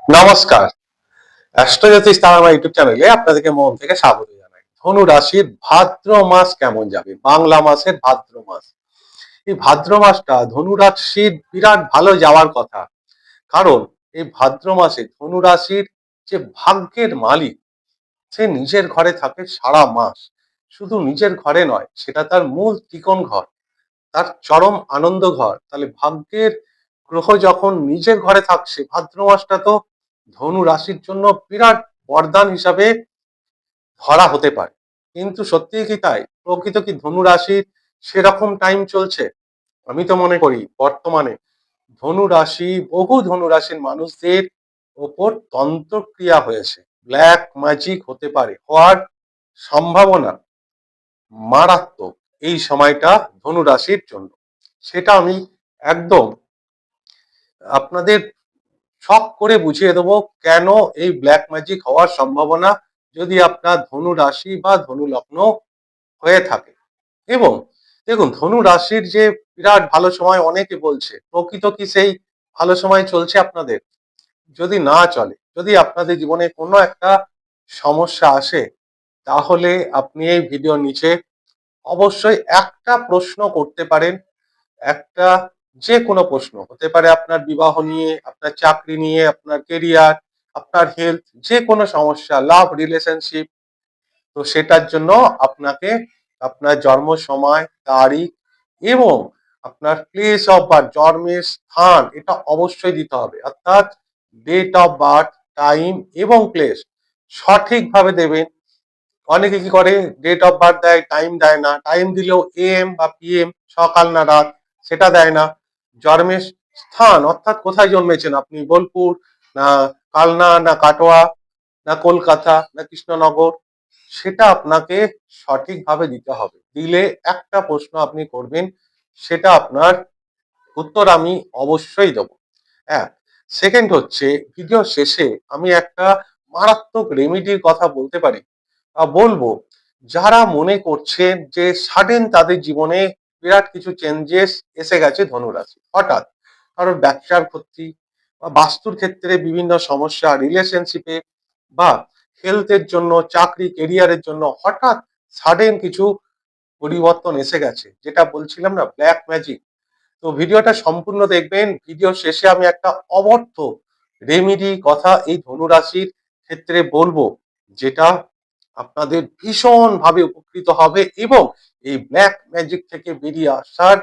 নমস্কার। অ্যাস্ট্রোজ্যোতিষ তারা আমার ইউটিউব চ্যানেলে আপনাদেরকে মন থেকে স্বাগত জানাই। ধনু রাশির ভাদ্র মাস কেমন যাবে? বাংলা মাসের ভাদ্র মাস। এই ভাদ্র মাসটা ধনু রাশির বিরাট ভালো যাওয়ার কথা। কারণ এই ভাদ্র মাসে ধনু রাশির যে ভাগ্যের মালিক, সে নিজের ঘরে থাকে সারা মাস। শুধু নিজের ঘরে নয়, সেটা তার মূল ত্রিকোণ ঘর, তার চরম আনন্দ ঘর। তাহলে ভাগ্যের গ্রহ যখন নিজের ঘরে থাকছে, ভাদ্র মাসটা তো ধনু রাশির জন্য বিরাট বরদান হিসাবে ধরা হতে পারে। কিন্তু সত্যিই কি তাই? প্রকৃত কি ধনু রাশির সেরকম টাইম চলছে? আমি তো মনে করি বর্তমানে ধনু রাশি, বহু ধনু রাশির মানুষদের ওপর তন্ত্রক্রিয়া হয়েছে। ব্ল্যাক ম্যাজিক হতে পারে, হওয়ার সম্ভাবনা মারাত্মক এই সময়টা ধনু রাশির জন্য। সেটা আমি একদম আপনাদের শখ করে বুঝিয়ে দেবো কেন এই ব্ল্যাক ম্যাজিক হওয়ার সম্ভাবনা, যদি আপনার ধনু রাশি বা ধনু লগ্ন হয়ে থাকে। এবং দেখুন, ধনু রাশির যে বিরাট ভালো সময় অনেকে বলছে, প্রকৃত কি সেই ভালো সময় চলছে আপনাদের? যদি না চলে, যদি আপনাদের জীবনে কোনো একটা সমস্যা আসে, তাহলে আপনি এই ভিডিওর নিচে অবশ্যই একটা প্রশ্ন করতে পারেন। একটা যে কোনো প্রশ্ন হতে পারে, আপনার বিবাহ নিয়ে, আপনার চাকরি নিয়ে, আপনার কেরিয়ার, আপনার হেলথ, যে কোনো সমস্যা, লাভ, রিলেশনশিপ। তো সেটার জন্য আপনাকে আপনার জন্ম সময়, তারিখ এবং আপনার প্লেস অফ বার্থ, জন্মের স্থান, এটা অবশ্যই দিতে হবে। অর্থাৎ ডেট অফ বার্থ, টাইম এবং প্লেস সঠিকভাবে দেবেন। অনেকে কি করে, ডেট অফ বার্থ দেয়, টাইম দেয় না। টাইম দিলেও এএম বা পিএম, সকাল না রাত, সেটা দেয় না। জন্মের স্থান অর্থাৎ কোথায় জন্মেছেন আপনি, বোলপুর না কালনা না কাটোয়া না কলকাতা না কৃষ্ণনগর, সেটা আপনাকে সঠিকভাবে দিতে হবে। দিলে একটা প্রশ্ন আপনি করবেন, সেটা আপনার উত্তর আমি অবশ্যই দেবো। হ্যাঁ, সেকেন্ড হচ্ছে, ভিডিও শেষে আমি একটা মারাত্মক রেমিডির কথা বলতে পারি, বলবো। যারা মনে করছেন যে সাডেন তাদের জীবনে বিরাট কিছু চেঞ্জেস এসে গেছে ধনুরাশি, হঠাৎ কারোর ব্যবসার ক্ষতি বা বাস্তুর ক্ষেত্রে বিভিন্ন সমস্যা, রিলেশনশিপে বা হেলথের জন্য, চাকরি কেরিয়ারের জন্য হঠাৎ সাডেন কিছু পরিবর্তন এসে গেছে, যেটা বলছিলাম না, ব্ল্যাক ম্যাজিক। তো ভিডিওটা সম্পূর্ণ দেখবেন। ভিডিও শেষে আমি একটা অবর্থ রেমিডি কথা এই ধনুরাশির ক্ষেত্রে বলবো, যেটা আপনাদের ভীষণ ভাবে উপকৃত হবে এবং এই ব্ল্যাক ম্যাজিক থেকে বেরিয়ে আসার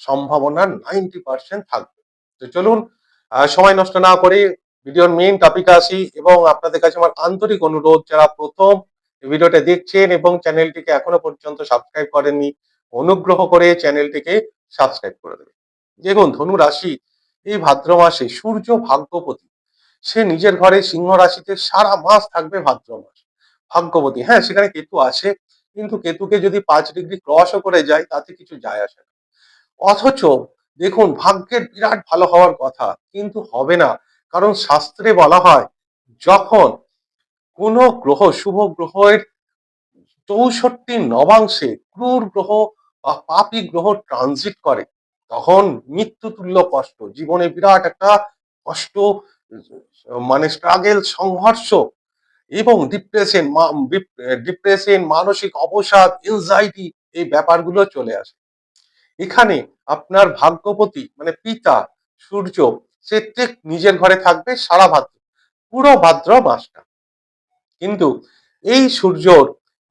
সম্ভাবনা 90% থাকবে। তো চলুন, সময় নষ্ট না করে ভিডিওর মেইন টপিকে আসি। এবং আপনাদের কাছে আমার আন্তরিক অনুরোধ, যারা প্রথম ভিডিওটা দেখছেন এবং চ্যানেলটিকে এখনো পর্যন্ত সাবস্ক্রাইব করেননি, অনুগ্রহ করে চ্যানেলটিকে সাবস্ক্রাইব করে দেবেন। দেখুন, ধনু রাশি এই ভাদ্র মাসে সূর্য ভাগ্যপতি, সে নিজের ঘরে সিংহ রাশিতে সারা মাস থাকবে ভাদ্র মাস। ভাগ্যবতী, হ্যাঁ, সেখানে কেতু আছে, কিন্তু কেতুকে যদি 5 ডিগ্রি ক্রসও করে যায়, তাতে কিছু যায় আসে না। অথচ দেখুন, ভাগ্যের বিরাট ভালো হওয়ার কথা, কিন্তু হবে না। কারণ শাস্ত্রে বলা হয়, যখন কোন গ্রহ, শুভ গ্রহের 64 নবাংশে ক্রূর গ্রহ বা পাপী গ্রহ ট্রানজিট করে, তখন মৃত্যুতুল্য কষ্ট, জীবনে বিরাট একটা কষ্ট, মানে স্ট্রাগেল, সংঘর্ষ এবং ডিপ্রেশন, মানসিক অবসাদ, এনজাইটি, এই ব্যাপারগুলো চলে আসে। এখানে আপনার ভাগ্যপতি মানে পিতা সূর্য, সে ঠিক নিজের ঘরে থাকবে সারা ভাদ্র, পুরো ভাদ্র মাসটা। কিন্তু এই সূর্যর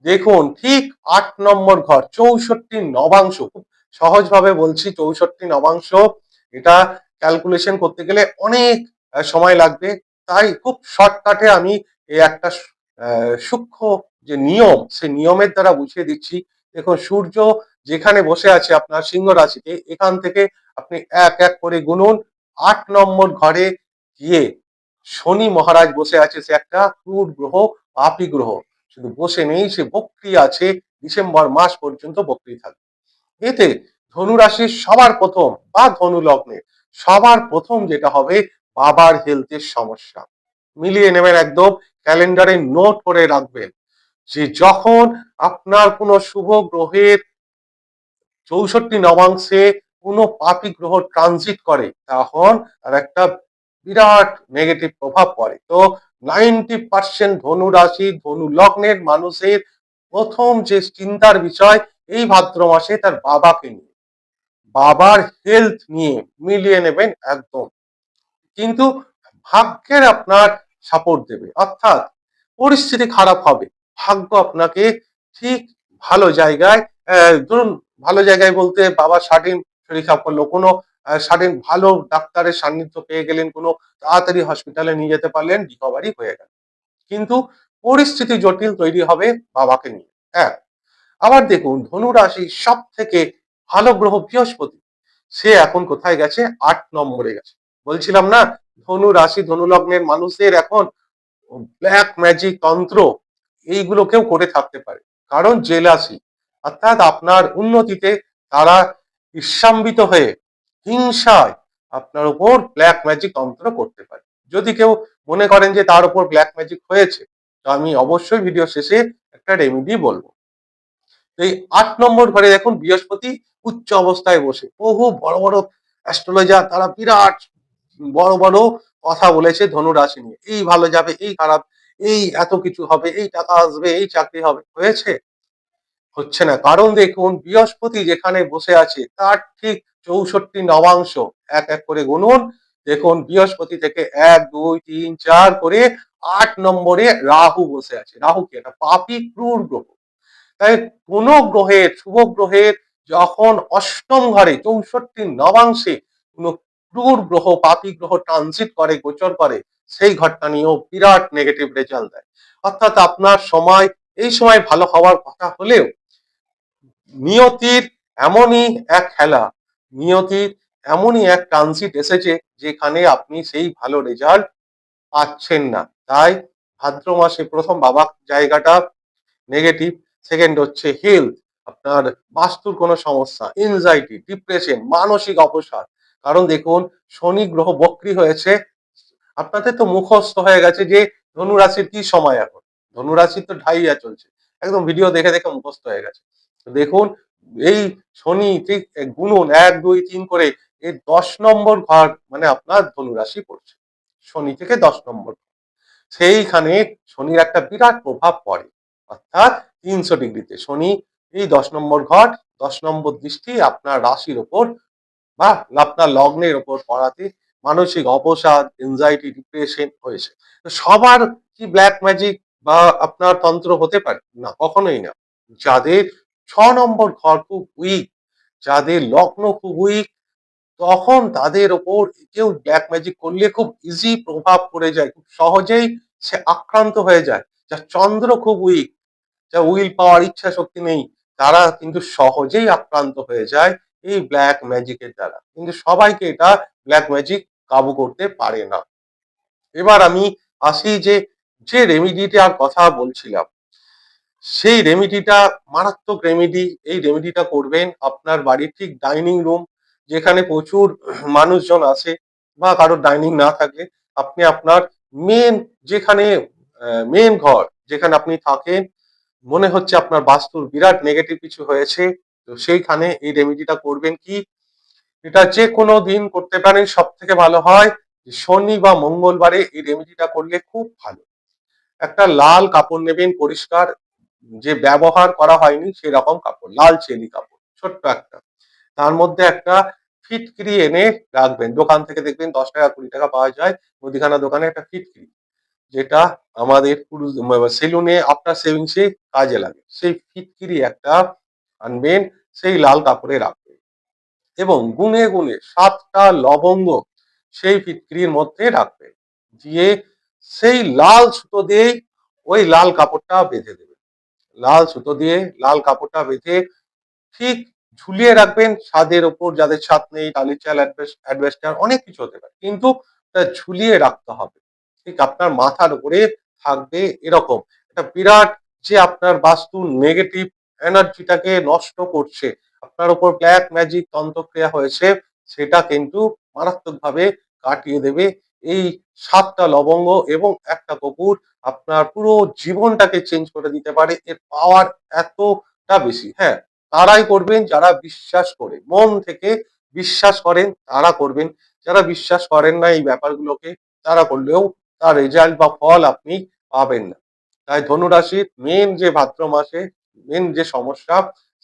দেখুন ঠিক 8 নম্বর ঘর, 64 নবাংশ, খুব সহজভাবে বলছি, 64 নবাংশ। এটা ক্যালকুলেশন করতে গেলে অনেক সময় লাগবে। তাই খুব শর্টকাটে আমি এই একটা সূক্ষ্ম যে নিয়ম, সেই নিয়মের দ্বারা বুঝিয়ে দিচ্ছি। দেখুন, সূর্য যেখানে বসে আছে আপনার সিংহ রাশিতে, এখান থেকে আপনি এক এক করে গুনুন। 8 নম্বর ঘরে গিয়ে শনি মহারাজ বসে আছে, সে একটা ক্রূর গ্রহ, পাপী গ্রহ। শুধু বসে নেই, সে বক্রী আছে, ডিসেম্বর মাস পর্যন্ত বক্রী থাকবে। এতে ধনু রাশির সবার প্রথম বা ধনু লগ্নে সবার প্রথম যেটা হবে, বাবার হেলথের সমস্যা। মিলিয়ে নেবেন, একদম ক্যালেন্ডারে নোট করে রাখবেন, যে যখন আপনার কোনো শুভ গ্রহের 64 নবাংশে কোনো পাপী গ্রহ ট্রানজিট করে, তখন আর একটা বিরাট নেগেটিভ প্রভাব পড়ে। তো 90% ধনু রাশি ধনু লগ্নের মানুষের প্রথম যে চিন্তার বিষয় এই ভাদ্র মাসে তার বাবাকে নিয়ে, বাবার হেলথ নিয়ে মিলিয়ে নেবেন একদম। কিন্তু ভাগ্যের আপনার সাপোর্ট দেবে, অর্থাৎ পরিস্থিতি খারাপ হবে, ভাগ্য আপনাকে ঠিক ভালো জায়গায়, ধরুন ভালো জায়গায় বলতে বাবা সাডেন শরীর খারাপ করলো, কোনো সাডেন ভালো ডাক্তারের সান্নিধ্য পেয়ে গেলেন, কোনো তাড়াতাড়ি হসপিটালে নিয়ে যেতে পারলেন, রিকভারি হয়ে গেল। কিন্তু পরিস্থিতি জটিল তৈরি হবে বাবাকে নিয়ে। হ্যাঁ, আবার দেখুন ধনু রাশি সব থেকে ভালো গ্রহ বৃহস্পতি, সে এখন কোথায় গেছে? 8 নম্বরে গেছে। বলছিলাম না, ধনু রাশি ধনু লগ্নের মানুষদের এখন ব্ল্যাক ম্যাজিক তন্ত্র এইগুলোকেও করে থাকতে পারে, কারণ জেলাসি, অর্থাৎ আপনার উন্নতিতে তারা ঈর্ষান্বিত হয়ে হিংসায় আপনার উপর ব্ল্যাক ম্যাজিক তন্ত্র করতে পারে। যদি কেউ মনে করেন যে তার উপর ব্ল্যাক ম্যাজিক হয়েছে, তো আমি অবশ্যই ভিডিও শেষে একটা রেমেডি বলবো। এই 8 নম্বর ঘরে দেখুন বৃহস্পতি উচ্চ অবস্থায় বসে, বহু বড় বড় অ্যাস্ট্রোলজার তারা বিরাট বড় বড় কথা বলেছে ধনু রাশি নিয়ে, এই ভালো যাবে, এই খারাপ, এই এত কিছু হবে, এই টাকা আসবে, এই চাকরি হবে। হয়েছে? হচ্ছে না, কারণ দেখুন বৃহস্পতি যেখানে বসে আছে তার ঠিক 64 নবাংশ, এক এক করে গুনুন, দেখুন বৃহস্পতি থেকে 1 2 3 4 করে 8 নম্বরে রাহু বসে আছে। রাহু কি? একটা পাপী ক্রূর গ্রহ। তাই কোন গ্রহের, শুভ গ্রহের যখন অষ্টম ঘরে 64 নবাংশে কোন ক্রূর গ্রহ, পাপী গ্রহ ট্রানজিট করে, গোচর করে, সেই ঘরটা নিয়েও বিরাট নেগেটিভ রেজাল্ট দেয়। অর্থাৎ আপনার সময়, এই সময় ভালো হওয়ার কথা হলেও নিয়তির এমনই এক খেলা, নিয়তির এমনই এক ট্রানজিট এসেছে যেখানে আপনি সেই ভালো রেজাল্ট পাচ্ছেন না। তাই ভাদ্র মাসে প্রথম বাবা জায়গাটা নেগেটিভ, সেকেন্ড হচ্ছে হেলথ, আপনার বাস্তুর কোনো সমস্যা, এনজাইটি, ডিপ্রেশন, মানসিক অবসাদ। কারণ দেখুন শনি গ্রহ বক্রী হয়েছে, আপনাদের তো মুখস্থ হয়ে গেছে যে ধনু রাশির কি সময় এখন, ধনু রাশির তো ঢাইয়া চলছে, একদম ভিডিও দেখে দেখে মুখস্থ হয়ে গেছে। তো দেখুন এই শনি ঠিক গুনুন 1 2 3 করে এই 10 নম্বর ঘর মানে আপনার ধনু রাশি পড়ছে, শনি থেকে 10 নম্বর, সেইখানে শনির একটা বিরাট প্রভাব পড়ে, অর্থাৎ 300 ডিগ্রিতে শনি এই 10 নম্বর ঘর, 10 নম্বর দৃষ্টি আপনার রাশির ওপর বা আপনার লগ্নের ওপর পড়াতে মানসিক অবসাদ, এনজাইটি, ডিপ্রেশন হয়েছে। তো সবার কি ব্ল্যাক ম্যাজিক বা আপনার তন্ত্র হতে পারে? না, কখনোই না। যাদের 6 নম্বর ঘর খুব উইক, যাদের লগ্ন খুব উইক, তখন তাদের ওপর কেউ ব্ল্যাক ম্যাজিক করলে খুব ইজি প্রভাব পড়ে যায়, খুব সহজেই সে আক্রান্ত হয়ে যায়। যার চন্দ্র খুব উইক, যা উইল পাওয়ার, ইচ্ছা শক্তি নেই, তারা কিন্তু সহজেই আক্রান্ত হয়ে যায় এই ব্ল্যাক ম্যাজিকের দ্বারা। কিন্তু সবাইকে এটা ব্ল্যাক ম্যাজিক কাবু করতে পারে না। এবার আমি আসি যে যে রেমিডিটার কথা বলছিলাম, সেই রেমিডিটা মারাত্মক রেমিডি। এই রেমিডিটা করবেন আপনার বাড়ির ঠিক ডাইনিং রুম, যেখানে প্রচুর মানুষজন আসে, বা কারোর ডাইনিং না থাকলে আপনি আপনার মেন, যেখানে মেন ঘর যেখানে আপনি থাকেন, মনে হচ্ছে আপনার বাস্তুর বিরাট নেগেটিভ কিছু হয়েছে, তো সেইখানে এই রেমিডিটা করবেন। কি, এটা যে কোনো দিন করতে পারেন, সব থেকে ভালো হয় শনি বা মঙ্গলবারে এই রেমিডিটা করলে খুব ভালো। একটা লাল কাপড় নেবেন পরিষ্কার, যে ব্যবহার করা হয়নি সেরকম কাপড়, লাল চেলি কাপড় ছোট্ট একটা, তার মধ্যে একটা ফিটকিরি এনে রাখবেন। দোকান থেকে দেখবেন 10 টাকা 20 টাকা পাওয়া যায়, মুদিখানা দোকানে একটা ফিটকিরি, যেটা আমাদের পুরুষ সেলুনে আফটার সেভিংসে কাজে লাগে, সেই ফিটকিরি একটা আনবেন, সেই লাল কাপড়ে রাখবেন এবং গুনে গুনে 7টা লবঙ্গ সেই ফিটকিরির মধ্যে রাখবেন, দিয়ে সেই লাল সুতো দিয়ে ওই লাল কাপড়টা বেঁধে দেবেন। লাল সুতো দিয়ে লাল কাপড়টা বেঁধে ঠিক ঝুলিয়ে রাখবেন ছাদের ওপর, যাদের ছাদ নেই, টালির চাল, অ্যাডভেস্টার, অনেক কিছু হতে পারে, কিন্তু ঝুলিয়ে রাখতে হবে। ঠিক আপনার মাথার উপরে থাকবে এরকম একটা বিরাট, যে আপনার বাস্তু নেগেটিভ এনার্জিটাকে নষ্ট করছে, আপনার উপর ব্ল্যাক ম্যাজিক তন্ত্রক্রিয়া হয়েছে, সেটা কিন্তু মারাত্মকভাবে কাটিয়ে দেবে এই 7টা লবঙ্গ এবং একটা কপুর। আপনার পুরো জীবনটাকে চেঞ্জ করে দিতে পারে, এর পাওয়ার এতটা বেশি। হ্যাঁ, তারাই করবেন যারা বিশ্বাস করে, মন থেকে বিশ্বাস করেন তারা করবেন। যারা বিশ্বাস করেন না এই ব্যাপারগুলোকে, তারা করলেও তার রেজাল্ট বা ফল আপনি পাবেন না। তাই ধনুরাশির মেন যে ভাদ্র মাসে মেন যে সমস্যা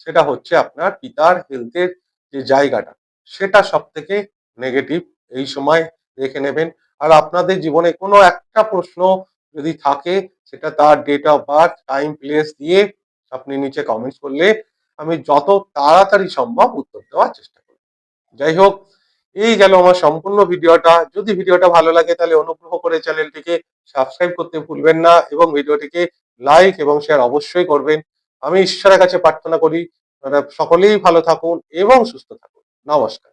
সেটা হচ্ছে আপনার পিতার হেলথের যে জায়গাটা, সেটা সব থেকে নেগেটিভ এই সময় দেখে নেবেন। আর আপনাদের জীবনে কোনো একটা প্রশ্ন যদি থাকে, সেটা তার date of birth, time, place দিয়ে আপনি নিচে কমেন্টস করলে আমি যত তাড়াতাড়ি সম্ভব উত্তর দেওয়ার চেষ্টা করব। যাই হোক, এই গেল আমার সম্পূর্ণ ভিডিওটা। যদি ভিডিওটা ভালো লাগে তাহলে অনুগ্রহ করে চ্যানেলটিকে সাবস্ক্রাইব করতে ভুলবেন না এবং ভিডিওটিকে লাইক এবং শেয়ার অবশ্যই করবেন। আমি ঈশ্বরের কাছে প্রার্থনা করি আপনারা সকলেই ভালো থাকুন এবং সুস্থ থাকুন। নমস্কার।